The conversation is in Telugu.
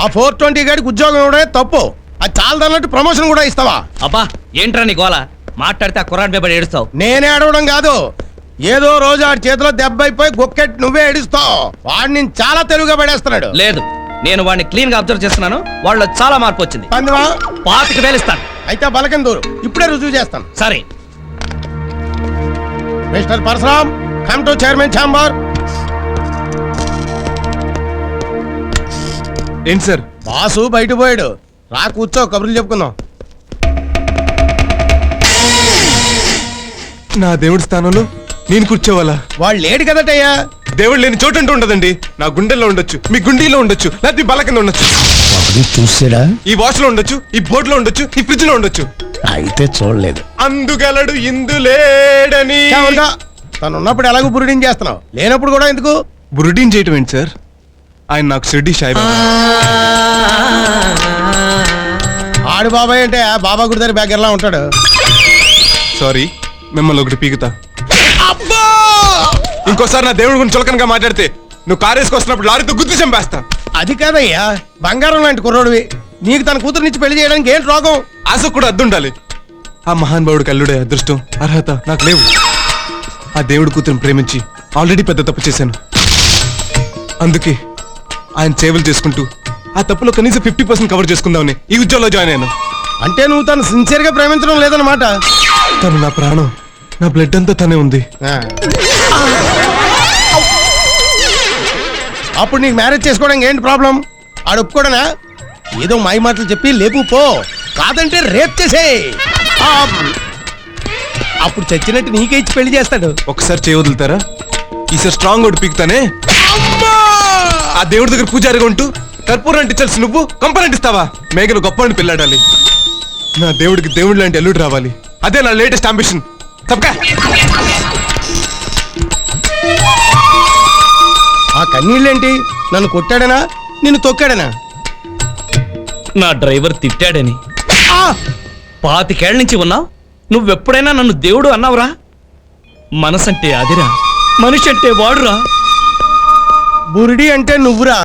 ఆ 420 గాడికి ఉద్యోగం ఇవ్వడమే తప్పు. అది చాలదన్నట్టు ప్రమోషన్ కూడా ఇస్తావా? అబ్బా ఏంట్రా నీ గోల? మాట్లాడితే ఆ కుర్రాడి పేపర్ ఏడుస్తావు. నేనే ఏడవడం కాదు, ఏదో రోజు ఆడి చేతిలో దెబ్బ అయిపోయి గొక్కెట్ నువ్వే ఏడుస్తావు. వాడిని చాలా తెలుగుగా పడేస్తున్నాడు. లేదు, నేను వాడిని క్లీన్ గా అబ్జర్వ్ చేస్తున్నాను. వాళ్ళు చాలా మార్పు వచ్చింది. పందివా 25,000 ఇస్తాను. అయితే బలకం దూరు, ఇప్పుడే రుజువు చేస్తాను. సరే mister Parashuram, come to chairman chamber. ఏంటి సార్? బాసు బయట పోయాడు, రా కూర్చో, కబుర్లు చెప్పుకుందాం. నా దేవుడి స్థానంలో నేను కూర్చోవాలా? వాళ్ళు లేడు కదటయ్యా. దేవుడు లేని చోటు అంటూ ఉండదండి. నా గుండెల్లో ఉండొచ్చు, మీ గుండీలో ఉండొచ్చు, లేకపోతే బల కింద ఉండొచ్చు. చూసాడా? ఈ వాచ్ లో ఉండొచ్చు, ఈ బోర్డు లో ఉండొచ్చు, ఈ ఫ్రిడ్జ్ లో ఉండొచ్చు. అయితే చూడలేదు. అందుగలడు ఇందులేడని. తను ఉన్నప్పుడు ఎలాగో బురుడిని చేస్తున్నావు, లేనప్పుడు కూడా ఎందుకు బురుడీన్ చేయటం ఏంటి సార్? ఆయన నాకు షిర్డీ సాయిబాబా. ఆడు బాబాయ్ అంటే బాబా గుడి దగ్గర బ్యాగర్లా ఉంటాడు. సారీ, మిమ్మల్ని ఒకటి పీకుతా. ఇంకోసారి నా దేవుడి గురించి చులకనగా మాట్లాడితే నువ్వు కారు వేసుకొస్తున్నప్పుడు లారీతో గుర్తు చంపేస్తా. అది కాదయ్యా, బంగారం లాంటి కుర్రోడివి, నీకు తన కూతురునిచ్చి పెళ్లి చేయడానికి ఏంటి రోగం? ఆశ కూడా అద్దుండాలి. ఆ మహానుభావుడికి అల్లుడే అదృష్టం, అర్హత నాకు లేవు. ఆ దేవుడి కూతురుని ప్రేమించి ఆల్రెడీ పెద్ద తప్పు చేశాను. అందుకే ఆయన సేవలు చేసుకుంటూ ఆ తప్పులో కనీసం 50% కవర్ చేసుకుందామని ఈ ఉద్యోగంలో జాయిన్ అయ్యాను. అంటే నువ్వు తను సిన్సియర్ గా ప్రేమించడం లేదన్నమాట. తను నా ప్రాణం, నా బ్లడ్ అంతా తనే ఉంది. అప్పుడు నీకు మ్యారేజ్ చేసుకోవడానికి ఏంటి ప్రాబ్లం? ఆడు ఒప్పుకోడనా? ఏదో మాయ మాటలు చెప్పి లేపు పో, కాదంటే రేప్ చేసే. అప్పుడు చచ్చినట్టు నీకే ఇచ్చి పెళ్లి చేస్తాడు. ఒకసారి చేయ వదులుతారా? ఈసారి స్ట్రాంగ్ ఒకటి పీకుతానే. ఆ దేవుడి దగ్గర పూజారిగా ఉంటూ కర్పూరం అంటించాల్సి నువ్వు కంపని అంటిస్తావా? మేఘలు గొప్ప అని పెళ్ళాడాలి. నా దేవుడికి దేవుడి లాంటి అల్లుడు రావాలి, అదే నా లేటెస్ట్ అంబిషన్. తప్పకా ఆ కన్నీళ్ళేంటి? నన్ను కొట్టాడనా, నిన్ను తొక్కాడనా? నా డ్రైవర్ తిట్టాడని. 25 ఏళ్ల నుంచి ఉన్నావు, నువ్వెప్పుడైనా నన్ను దేవుడు అన్నావురా? మనసంటే అదిరా, మనిషి అంటే వాడురా. బురిడి అంటే నువ్వురా.